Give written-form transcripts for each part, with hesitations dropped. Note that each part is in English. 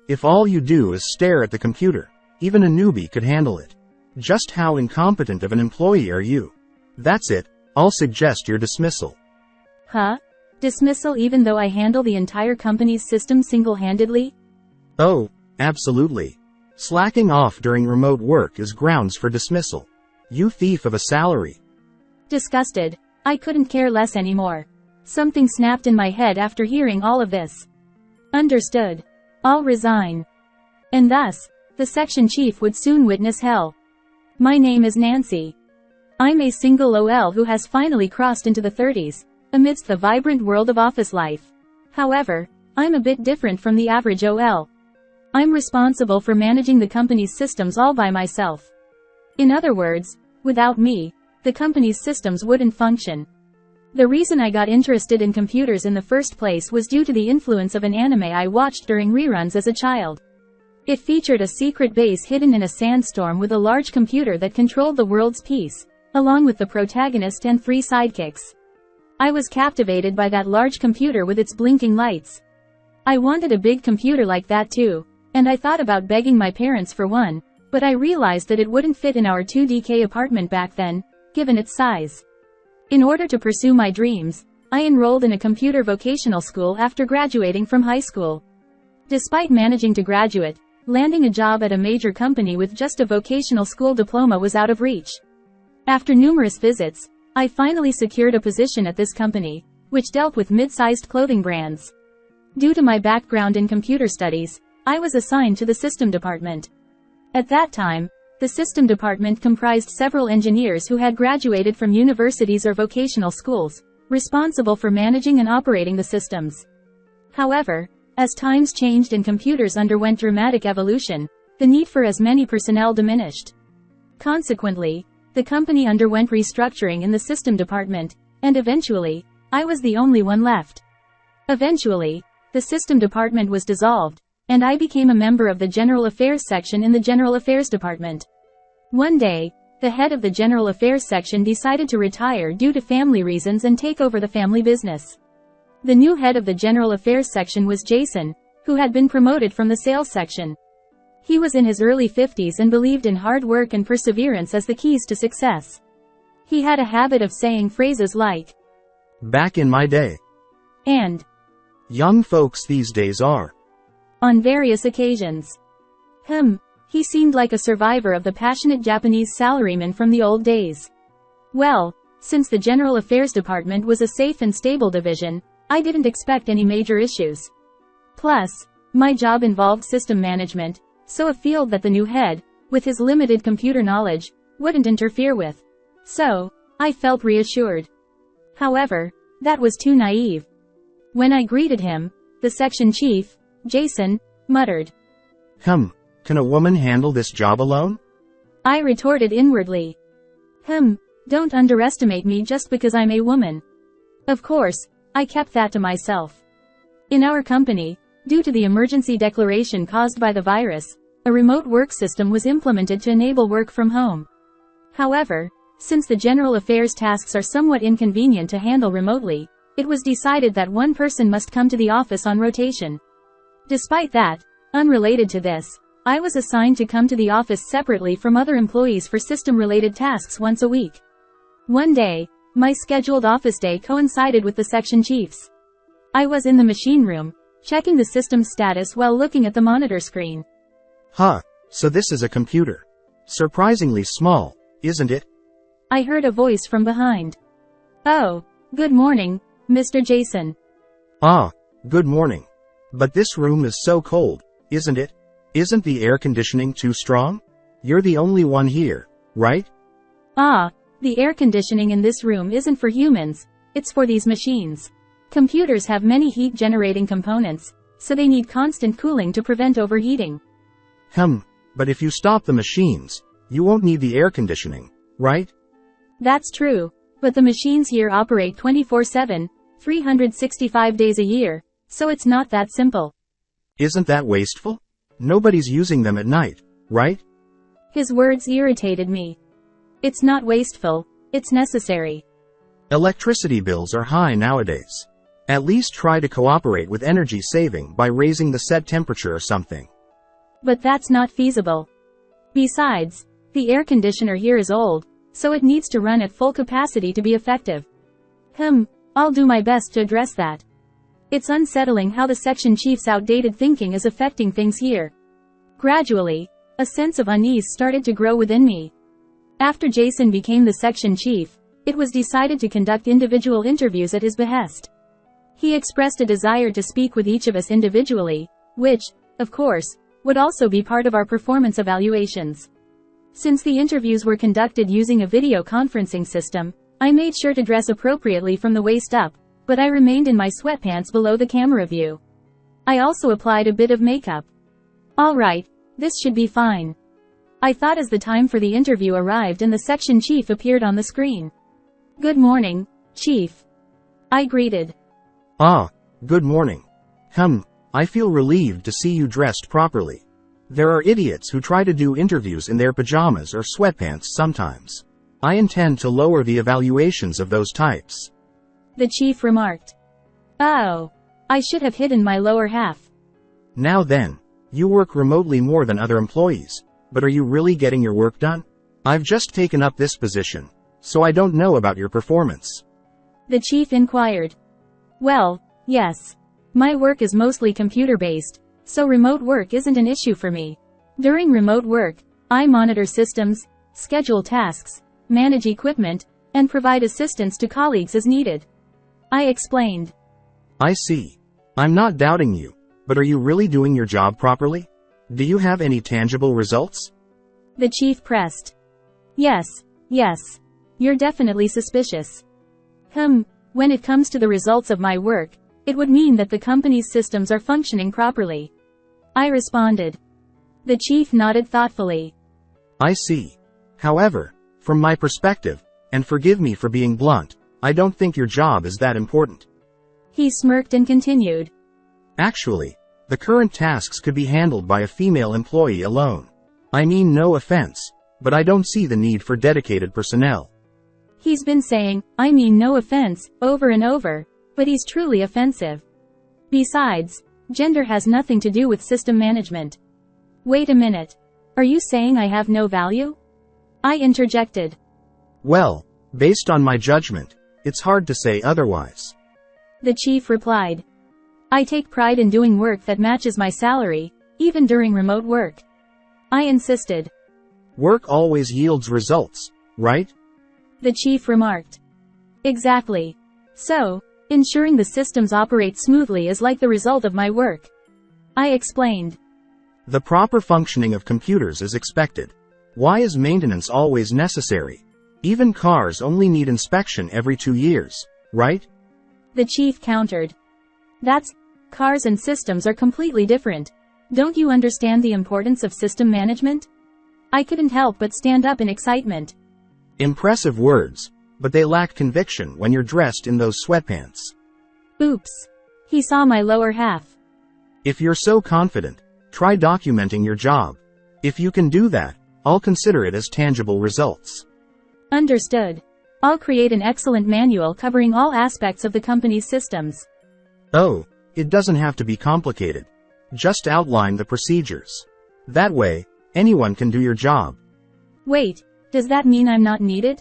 If all you do is stare at the computer, even a newbie could handle it. Just how incompetent of an employee are you? That's it, I'll suggest your dismissal. Huh? Dismissal even though I handle the entire company's system single-handedly? Oh, absolutely. Slacking off during remote work is grounds for dismissal. You thief of a salary. Disgusted, I couldn't care less anymore. Something snapped in my head after hearing all of this. Understood. I'll resign. And thus, the section chief would soon witness hell. My name is Nancy. I'm a single OL who has finally crossed into the 30s, amidst the vibrant world of office life. However, I'm a bit different from the average OL. I'm responsible for managing the company's systems all by myself. In other words, without me, the company's systems wouldn't function. The reason I got interested in computers in the first place was due to the influence of an anime I watched during reruns as a child. It featured a secret base hidden in a sandstorm with a large computer that controlled the world's peace, along with the protagonist and 3 sidekicks. I was captivated by that large computer with its blinking lights. I wanted a big computer like that too, and I thought about begging my parents for one, but I realized that it wouldn't fit in our 2DK apartment back then, given its size. In order to pursue my dreams, I enrolled in a computer vocational school after graduating from high school. Despite managing to graduate, landing a job at a major company with just a vocational school diploma was out of reach. After numerous visits, I finally secured a position at this company, which dealt with mid-sized clothing brands. Due to my background in computer studies, I was assigned to the system department. At that time, the system department comprised several engineers who had graduated from universities or vocational schools, responsible for managing and operating the systems. However, as times changed and computers underwent dramatic evolution, the need for as many personnel diminished. Consequently, the company underwent restructuring in the system department, and eventually, I was the only one left. Eventually, the system department was dissolved, and I became a member of the General Affairs section in the General Affairs department. One day, the head of the General Affairs section decided to retire due to family reasons and take over the family business. The new head of the General Affairs section was Jason, who had been promoted from the sales section. He was in his early 50s and believed in hard work and perseverance as the keys to success. He had a habit of saying phrases like, "Back in my day," and "Young folks these days are," on various occasions. He seemed like a survivor of the passionate Japanese salaryman from the old days. Well, since the General Affairs department was a safe and stable division, I didn't expect any major issues. Plus, my job involved system management, so a field that the new head, with his limited computer knowledge, wouldn't interfere with. So, I felt reassured. However, that was too naive. When I greeted him, the section chief, Jason, muttered, "Can a woman handle this job alone?" I retorted inwardly. Don't underestimate me just because I'm a woman. Of course, I kept that to myself. In our company, due to the emergency declaration caused by the virus, a remote work system was implemented to enable work from home. However, since the general affairs tasks are somewhat inconvenient to handle remotely, it was decided that one person must come to the office on rotation. Despite that, unrelated to this, I was assigned to come to the office separately from other employees for system-related tasks once a week. One day, my scheduled office day coincided with the section chief's. I was in the machine room, checking the system's status while looking at the monitor screen. So this is a computer. Surprisingly small, isn't it? I heard a voice from behind. Oh, good morning, Mr. Jason. Good morning. But this room is so cold, isn't it? Isn't the air conditioning too strong? You're the only one here, right? The air conditioning in this room isn't for humans, it's for these machines. Computers have many heat-generating components, so they need constant cooling to prevent overheating. But if you stop the machines, you won't need the air conditioning, right? That's true, but the machines here operate 24/7, 365 days a year, so it's not that simple. Isn't that wasteful? Nobody's using them at night, right? His words irritated me. It's not wasteful, it's necessary. Electricity bills are high nowadays. At least try to cooperate with energy saving by raising the set temperature or something. But that's not feasible. Besides, the air conditioner here is old, so it needs to run at full capacity to be effective. I'll do my best to address that. It's unsettling how the section chief's outdated thinking is affecting things here. Gradually, a sense of unease started to grow within me. After Jason became the section chief, it was decided to conduct individual interviews at his behest. He expressed a desire to speak with each of us individually, which, of course, would also be part of our performance evaluations. Since the interviews were conducted using a video conferencing system, I made sure to dress appropriately from the waist up, but I remained in my sweatpants below the camera view. I also applied a bit of makeup. Alright, this should be fine. I thought as the time for the interview arrived and the section chief appeared on the screen. Good morning, Chief. I greeted. Good morning. I feel relieved to see you dressed properly. There are idiots who try to do interviews in their pajamas or sweatpants sometimes. I intend to lower the evaluations of those types. The chief remarked. Oh, I should have hidden my lower half. Now then, you work remotely more than other employees, but are you really getting your work done? I've just taken up this position, so I don't know about your performance. The chief inquired. Well, yes. My work is mostly computer-based, so remote work isn't an issue for me. During remote work, I monitor systems, schedule tasks, manage equipment, and provide assistance to colleagues as needed. I explained. I see. I'm not doubting you, but are you really doing your job properly? Do you have any tangible results? The chief pressed. Yes. You're definitely suspicious. When it comes to the results of my work, it would mean that the company's systems are functioning properly. I responded. The chief nodded thoughtfully. I see. However, from my perspective, and forgive me for being blunt, I don't think your job is that important. He smirked and continued. Actually, the current tasks could be handled by a female employee alone. I mean no offense, but I don't see the need for dedicated personnel. He's been saying, I mean no offense, over and over, but he's truly offensive. Besides, gender has nothing to do with system management. Wait a minute. Are you saying I have no value? I interjected. Well, based on my judgment, it's hard to say otherwise. The chief replied. I take pride in doing work that matches my salary, even during remote work. I insisted. Work always yields results, right? The chief remarked. Exactly. So, ensuring the systems operate smoothly is like the result of my work. I explained. The proper functioning of computers is expected. Why is maintenance always necessary? Even cars only need inspection every 2 years, right? The chief countered. Cars and systems are completely different. Don't you understand the importance of system management? I couldn't help but stand up in excitement. Impressive words, but they lack conviction when you're dressed in those sweatpants. Oops. He saw my lower half. If you're so confident, try documenting your job. If you can do that, I'll consider it as tangible results. Understood. I'll create an excellent manual covering all aspects of the company's systems. Oh, it doesn't have to be complicated. Just outline the procedures. That way, anyone can do your job. Wait, does that mean I'm not needed?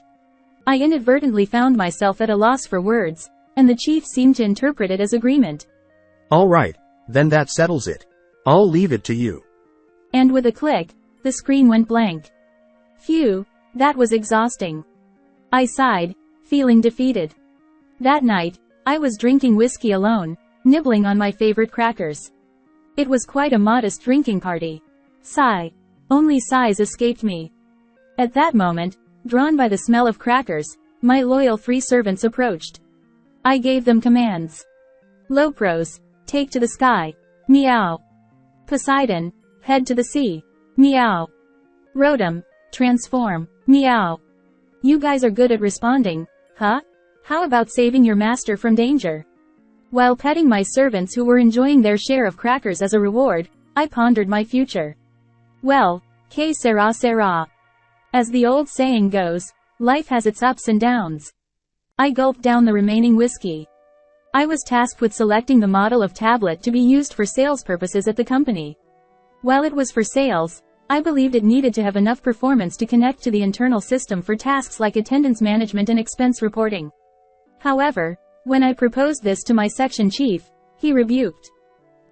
I inadvertently found myself at a loss for words, and the chief seemed to interpret it as agreement. All right, then that settles it. I'll leave it to you. And with a click, the screen went blank. Phew, that was exhausting. I sighed, feeling defeated. That night, I was drinking whiskey alone, nibbling on my favorite crackers. It was quite a modest drinking party. Sigh. Only sighs escaped me. At that moment, drawn by the smell of crackers, my loyal 3 servants approached. I gave them commands. Lopros, take to the sky. Meow. Poseidon, head to the sea. Meow. Rotom, transform. Meow. You guys are good at responding, huh? How about saving your master from danger? While petting my servants who were enjoying their share of crackers as a reward, I pondered my future. Well, que sera sera. As the old saying goes, life has its ups and downs. I gulped down the remaining whiskey. I was tasked with selecting the model of tablet to be used for sales purposes at the company. While it was for sales, I believed it needed to have enough performance to connect to the internal system for tasks like attendance management and expense reporting. However, when I proposed this to my section chief, he rebuked.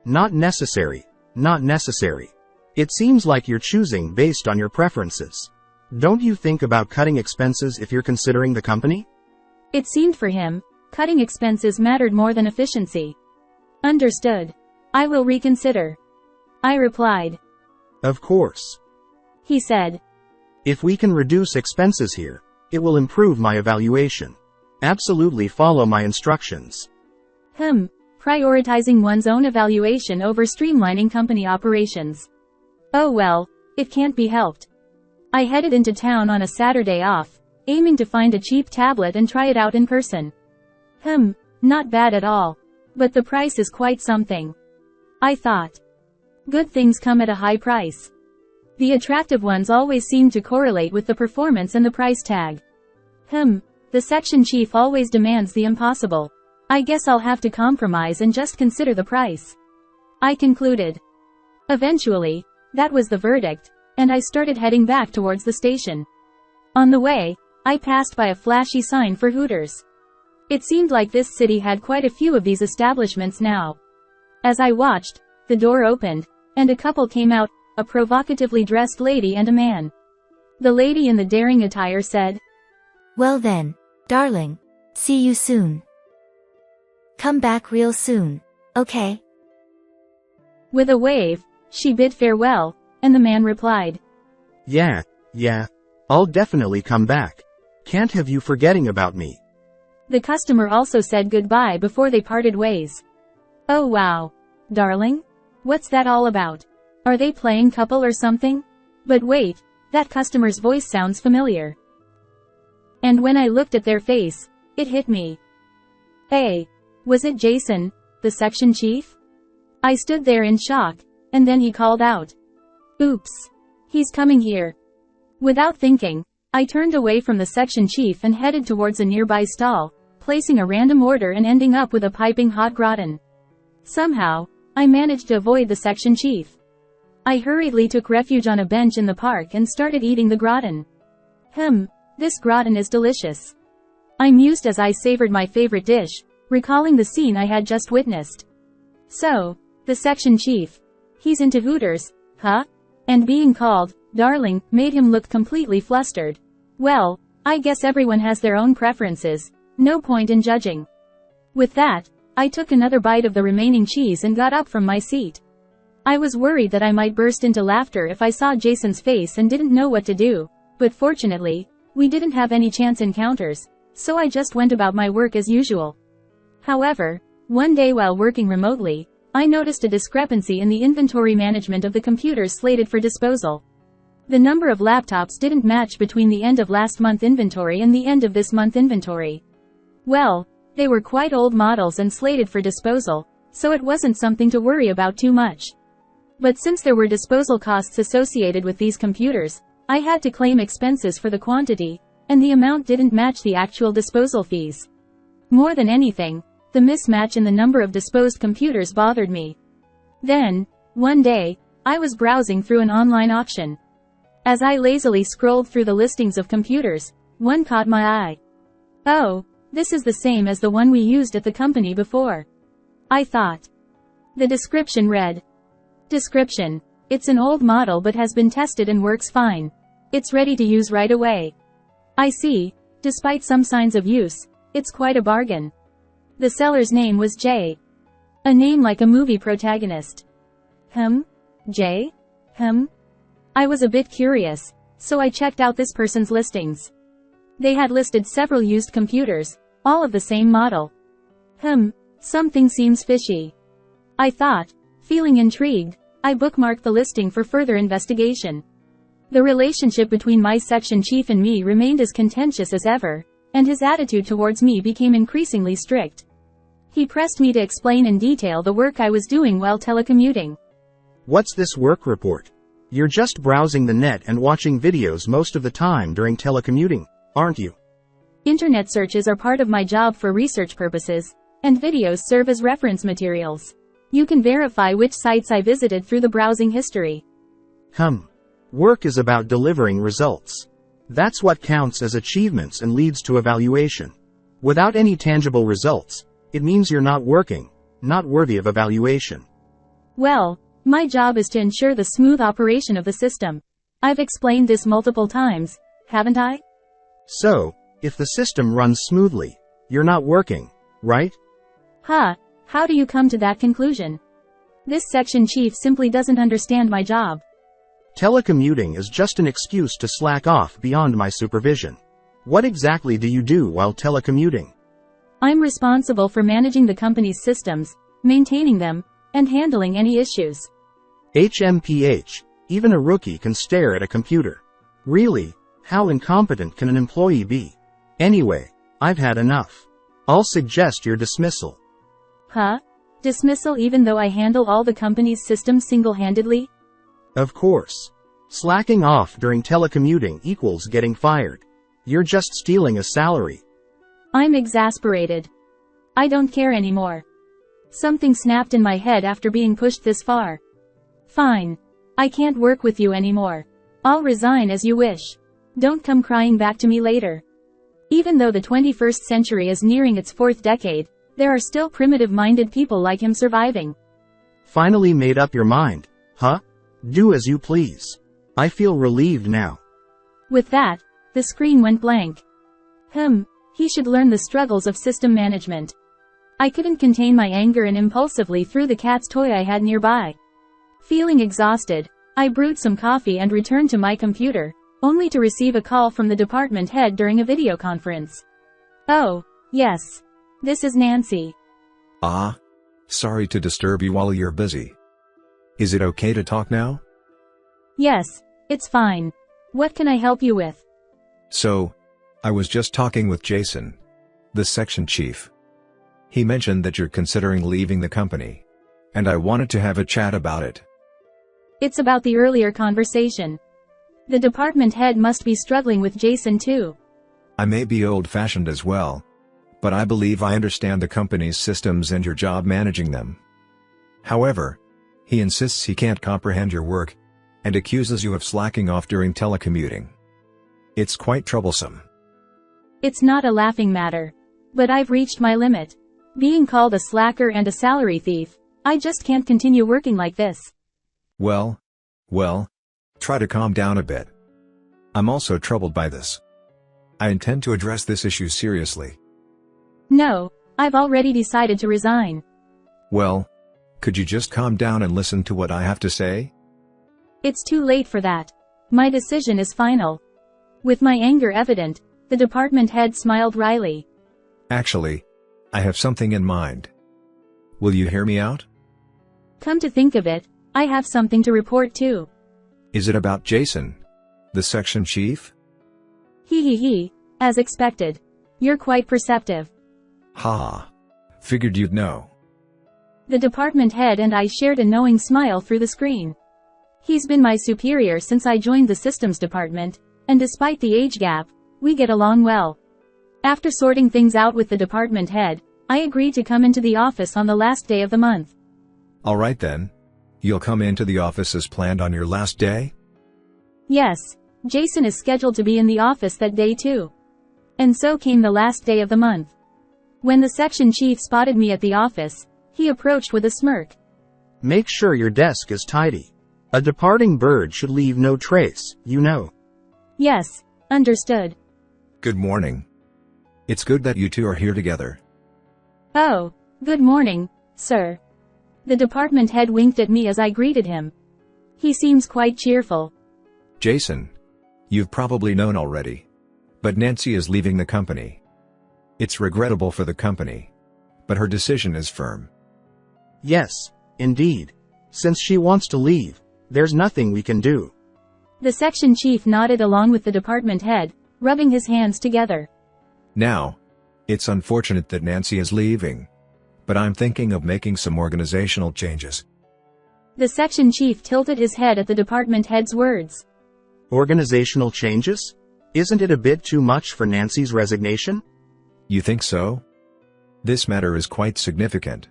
Not necessary. Not necessary. It seems like you're choosing based on your preferences. Don't you think about cutting expenses if you're considering the company? It seemed for him, cutting expenses mattered more than efficiency. Understood. I will reconsider. I replied. Of course. He said. If we can reduce expenses here, it will improve my evaluation. Absolutely follow my instructions. Prioritizing one's own evaluation over streamlining company operations. Oh well, it can't be helped. I headed into town on a Saturday off, aiming to find a cheap tablet and try it out in person. Not bad at all. But the price is quite something. I thought. Good things come at a high price. The attractive ones always seem to correlate with the performance and the price tag. The section chief always demands the impossible. I guess I'll have to compromise and just consider the price. I concluded. Eventually, that was the verdict, and I started heading back towards the station. On the way, I passed by a flashy sign for Hooters. It seemed like this city had quite a few of these establishments now. As I watched, the door opened, and a couple came out, a provocatively dressed lady and a man. The lady in the daring attire said, "Well then, darling. See you soon. Come back real soon, okay?" With a wave, she bid farewell, and the man replied, Yeah. I'll definitely come back. Can't have you forgetting about me. The customer also said goodbye before they parted ways. Oh wow. Darling? What's that all about? Are they playing couple or something? But wait, that customer's voice sounds familiar. And when I looked at their face, it hit me. Hey, was it Jason, the section chief? I stood there in shock, and then he called out. Oops. He's coming here. Without thinking, I turned away from the section chief and headed towards a nearby stall, placing a random order and ending up with a piping hot gratin. Somehow, I managed to avoid the section chief. I hurriedly took refuge on a bench in the park and started eating the gratin. This gratin is delicious. I mused as I savored my favorite dish, recalling the scene I had just witnessed. So, the section chief. He's into Hooters, huh? And being called, darling, made him look completely flustered. Well, I guess everyone has their own preferences, no point in judging. With that, I took another bite of the remaining cheese and got up from my seat. I was worried that I might burst into laughter if I saw Jason's face and didn't know what to do, but fortunately, we didn't have any chance encounters, so I just went about my work as usual. However, one day while working remotely, I noticed a discrepancy in the inventory management of the computers slated for disposal. The number of laptops didn't match between the end of last month inventory and the end of this month inventory. Well, they were quite old models and slated for disposal, so it wasn't something to worry about too much. But since there were disposal costs associated with these computers, I had to claim expenses for the quantity, and the amount didn't match the actual disposal fees. More than anything, the mismatch in the number of disposed computers bothered me. Then, one day, I was browsing through an online auction. As I lazily scrolled through the listings of computers, one caught my eye. Oh, this is the same as the one we used at the company before. I thought. The description read. Description. It's an old model but has been tested and works fine. It's ready to use right away. I see, despite some signs of use, it's quite a bargain. The seller's name was Jay. A name like a movie protagonist. Jay? I was a bit curious, so I checked out this person's listings. They had listed several used computers, all of the same model. Something seems fishy. I thought. Feeling intrigued, I bookmarked the listing for further investigation. The relationship between my section chief and me remained as contentious as ever, and his attitude towards me became increasingly strict. He pressed me to explain in detail the work I was doing while telecommuting. What's this work report? You're just browsing the net and watching videos most of the time during telecommuting, aren't you? Internet searches are part of my job for research purposes, And videos serve as reference materials. You can verify which sites I visited through the browsing history. Work is about delivering results. That's what counts as achievements and leads to evaluation. Without any tangible results, it means you're not working, not worthy of evaluation. Well, my job is to ensure the smooth operation of the system. I've explained this multiple times, haven't I? So, if the system runs smoothly, you're not working, right? How do you come to that conclusion? This section chief simply doesn't understand my job. Telecommuting is just an excuse to slack off beyond my supervision. What exactly do you do while telecommuting? I'm responsible for managing the company's systems, maintaining them, and handling any issues. HMPH, even a rookie can stare at a computer. Really, how incompetent can an employee be? Anyway, I've had enough. I'll suggest your dismissal. Dismissal even though I handle all the company's systems single-handedly? Of course. Slacking off during telecommuting equals getting fired. You're just stealing a salary. I'm exasperated. I don't care anymore. Something snapped in my head after being pushed this far. Fine. I can't work with you anymore. I'll resign as you wish. Don't come crying back to me later. Even though the 21st century is nearing its 4th decade, there are still primitive-minded people like him surviving. Finally made up your mind, huh? Do as you please. I feel relieved now. With that, the screen went blank. He should learn the struggles of system management. I couldn't contain my anger and impulsively threw the cat's toy I had nearby. Feeling exhausted, I brewed some coffee and returned to my computer, only to receive a call from the department head during a video conference. Oh, yes. This is Nancy. Sorry to disturb you while you're busy. Is it okay to talk now? Yes, it's fine. What can I help you with? So, I was just talking with Jason, the section chief. He mentioned that you're considering leaving the company, and I wanted to have a chat about it. It's about the earlier conversation. The department head must be struggling with Jason too. I may be old-fashioned as well, but I believe I understand the company's systems and your job managing them. However, he insists he can't comprehend your work, and accuses you of slacking off during telecommuting. It's quite troublesome. It's not a laughing matter. But I've reached my limit. Being called a slacker and a salary thief, I just can't continue working like this. Well, try to calm down a bit. I'm also troubled by this. I intend to address this issue seriously. No, I've already decided to resign. Well, could you just calm down and listen to what I have to say? It's too late for that. My decision is final. With my anger evident, the department head smiled wryly. Actually, I have something in mind. Will you hear me out? Come to think of it, I have something to report too. Is it about Jason, the section chief? As expected. You're quite perceptive. Figured you'd know. The department head and I shared a knowing smile through the screen. He's been my superior since I joined the systems department, and despite the age gap, we get along well. After sorting things out with the department head, I agreed to come into the office on the last day of the month. Alright then. You'll come into the office as planned on your last day? Yes, Jason is scheduled to be in the office that day too. And so came the last day of the month. When the section chief spotted me at the office, he approached with a smirk. Make sure your desk is tidy. A departing bird should leave no trace, you know. Yes, understood. Good morning. It's good that you two are here together. Oh, good morning, sir. The department head winked at me as I greeted him. He seems quite cheerful. Jason, you've probably known already, but Nancy is leaving the company. It's regrettable for the company, but her decision is firm. Yes, indeed. Since she wants to leave, there's nothing we can do. The section chief nodded along with the department head, rubbing his hands together. Now, it's unfortunate that Nancy is leaving, but I'm thinking of making some organizational changes. The section chief tilted his head at the department head's words. Organizational changes? Isn't it a bit too much for Nancy's resignation? You think so? This matter is quite significant.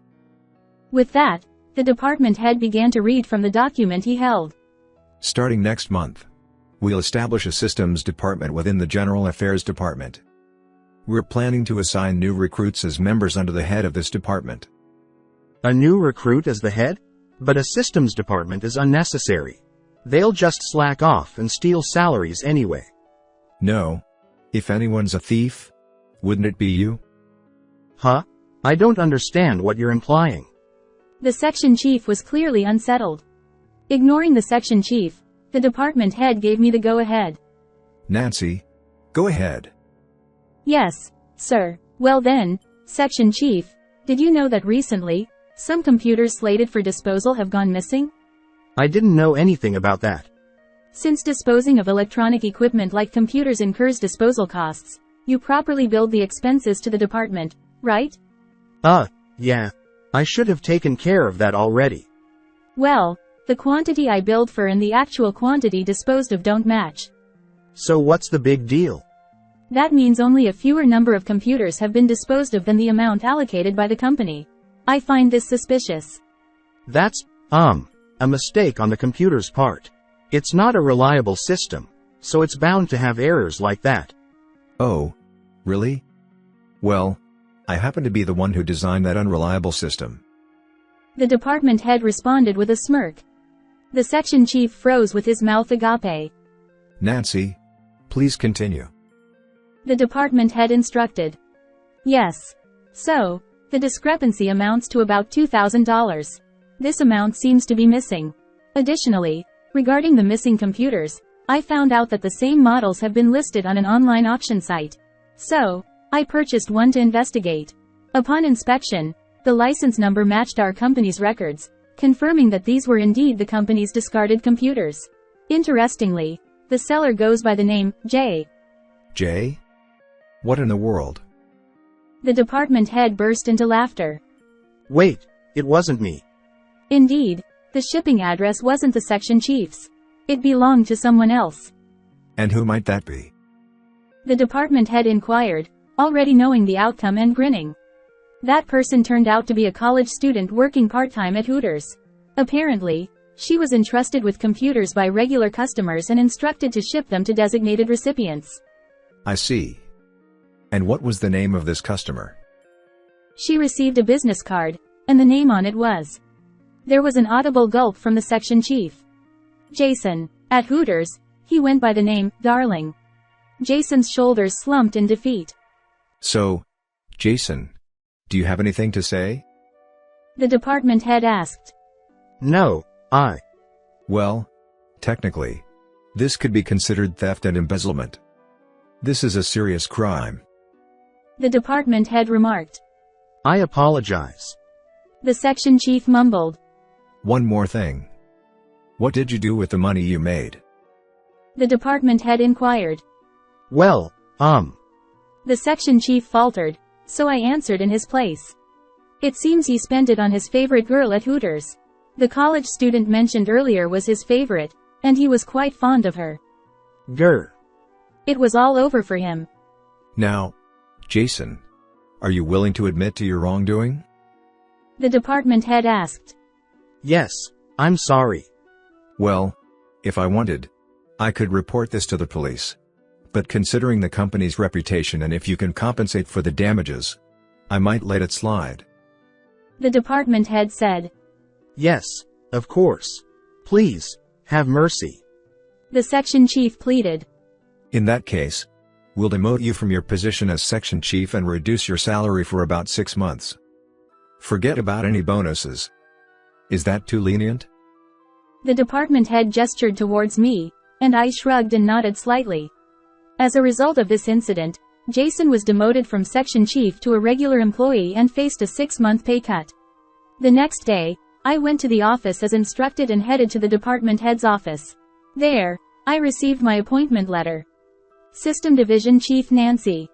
With that, the department head began to read from the document he held. Starting next month, we'll establish a systems department within the General Affairs Department. We're planning to assign new recruits as members under the head of this department. A new recruit as the head? But a systems department is unnecessary. They'll just slack off and steal salaries anyway. No. If anyone's a thief, wouldn't it be you? Huh? I don't understand what you're implying. The section chief was clearly unsettled. Ignoring the section chief, the department head gave me the go-ahead. Nancy, go ahead. Yes, sir. Well then, section chief, did you know that recently, some computers slated for disposal have gone missing? I didn't know anything about that. Since disposing of electronic equipment like computers incurs disposal costs, you properly billed the expenses to the department, right? Yeah. I should have taken care of that already. Well, the quantity I billed for and the actual quantity disposed of don't match. So what's the big deal? That means only a fewer number of computers have been disposed of than the amount allocated by the company. I find this suspicious. That's, a mistake on the computer's part. It's not a reliable system, so it's bound to have errors like that. Oh, really? Well, I happen to be the one who designed that unreliable system. The department head responded with a smirk. The section chief froze with his mouth agape. Nancy, please continue. The department head instructed. Yes. So, the discrepancy amounts to about $2,000. This amount seems to be missing. Additionally, regarding the missing computers, I found out that the same models have been listed on an online auction site. So, I purchased one to investigate. Upon inspection, the license number matched our company's records, confirming that these were indeed the company's discarded computers. Interestingly, the seller goes by the name, J. Jay? What in the world? The department head burst into laughter. Wait, it wasn't me. Indeed, the shipping address wasn't the section chief's. It belonged to someone else. And who might that be? The department head inquired, already knowing the outcome and grinning. That person turned out to be a college student working part-time at Hooters. Apparently, she was entrusted with computers by regular customers and instructed to ship them to designated recipients. I see. And what was the name of this customer? She received a business card, and the name on it was. There was an audible gulp from the section chief. Jason. At Hooters, he went by the name, Darling. Jason's shoulders slumped in defeat. So, Jason, do you have anything to say? The department head asked. No, Well, technically, this could be considered theft and embezzlement. This is a serious crime. The department head remarked. I apologize. The section chief mumbled. One more thing. What did you do with the money you made? The department head inquired. Well, The section chief faltered, so I answered in his place. It seems he spent it on his favorite girl at Hooters. The college student mentioned earlier was his favorite, and he was quite fond of her. grr. It was all over for him. Now, Jason, are you willing to admit to your wrongdoing? The department head asked. Yes, I'm sorry. Well, if I wanted, I could report this to the police. But considering the company's reputation and if you can compensate for the damages, I might let it slide. The department head said. Yes, of course. Please, have mercy. The section chief pleaded. In that case, we'll demote you from your position as section chief and reduce your salary for about 6 months. Forget about any bonuses. Is that too lenient? The department head gestured towards me, and I shrugged and nodded slightly. As a result of this incident, Jason was demoted from section chief to a regular employee and faced a 6-month pay cut. The next day, I went to the office as instructed and headed to the department head's office. There, I received my appointment letter. System Division Chief Nancy.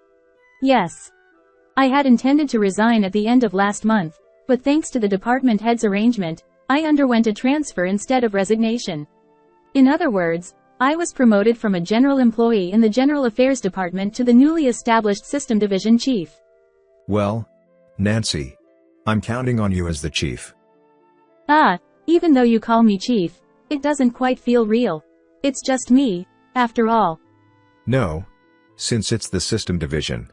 Yes. I had intended to resign at the end of last month, but thanks to the department head's arrangement, I underwent a transfer instead of resignation. In other words, I was promoted from a general employee in the General Affairs Department to the newly established System Division Chief. Well, Nancy. I'm counting on you as the chief. Ah, even though you call me chief, it doesn't quite feel real. It's just me, after all. No. Since it's the system division,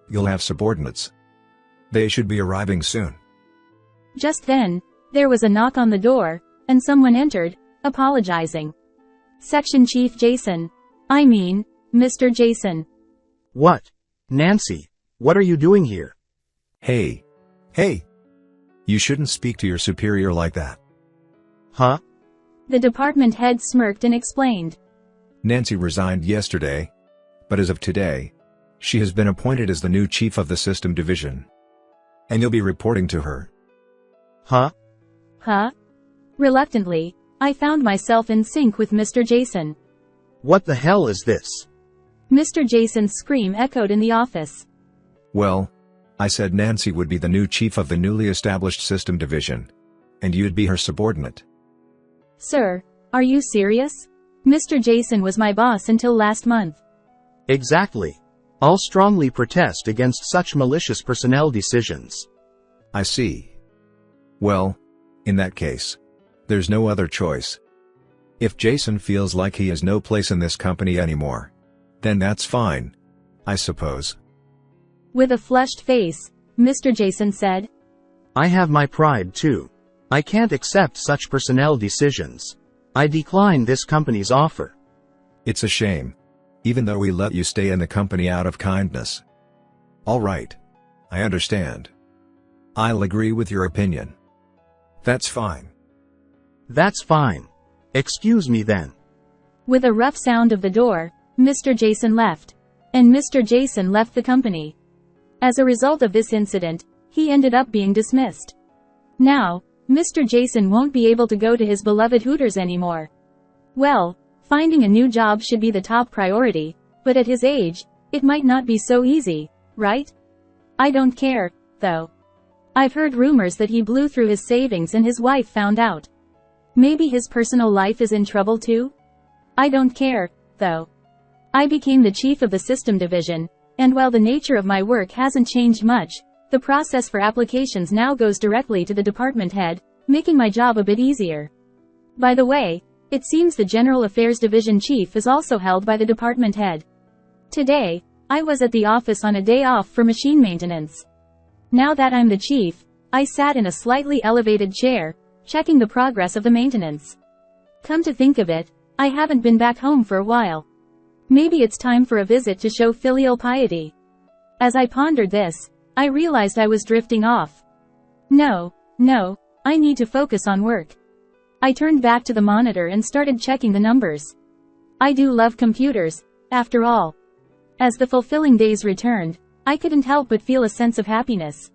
you'll have subordinates. They should be arriving soon. Just then, there was a knock on the door, and someone entered, apologizing. Section Chief Jason. I mean, Mr. Jason. What? Nancy, what are you doing here? Hey. Hey! You shouldn't speak to your superior like that. Huh? The department head smirked and explained. Nancy resigned yesterday, but as of today, she has been appointed as the new chief of the system division. And you'll be reporting to her. Huh? Huh? Reluctantly, I found myself in sync with Mr. Jason. What the hell is this? Mr. Jason's scream echoed in the office. Well, I said Nancy would be the new chief of the newly established system division. And you'd be her subordinate. Sir, are you serious? Mr. Jason was my boss until last month. Exactly. I'll strongly protest against such malicious personnel decisions. I see. Well, in that case, there's no other choice. If Jason feels like he has no place in this company anymore, then that's fine, I suppose. With a flushed face, Mr. Jason said, I have my pride too. I can't accept such personnel decisions. I decline this company's offer. It's a shame. Even though we let you stay in the company out of kindness. All right. I understand. I'll agree with your opinion. That's fine. That's fine. Excuse me then. With a rough sound of the door, Mr. Jason left. And Mr. Jason left the company. As a result of this incident, he ended up being dismissed. Now, Mr. Jason won't be able to go to his beloved Hooters anymore. Well, finding a new job should be the top priority, but at his age, it might not be so easy, right? I don't care, though. I've heard rumors that he blew through his savings and his wife found out. Maybe his personal life is in trouble too? I don't care, though. I became the chief of the system division, and while the nature of my work hasn't changed much, the process for applications now goes directly to the department head, making my job a bit easier. By the way, it seems the General Affairs Division Chief is also held by the department head. Today, I was at the office on a day off for machine maintenance. Now that I'm the chief, I sat in a slightly elevated chair, checking the progress of the maintenance. Come to think of it, I haven't been back home for a while. Maybe it's time for a visit to show filial piety. As I pondered this, I realized I was drifting off. No, I need to focus on work. I turned back to the monitor and started checking the numbers. I do love computers, after all. As the fulfilling days returned, I couldn't help but feel a sense of happiness.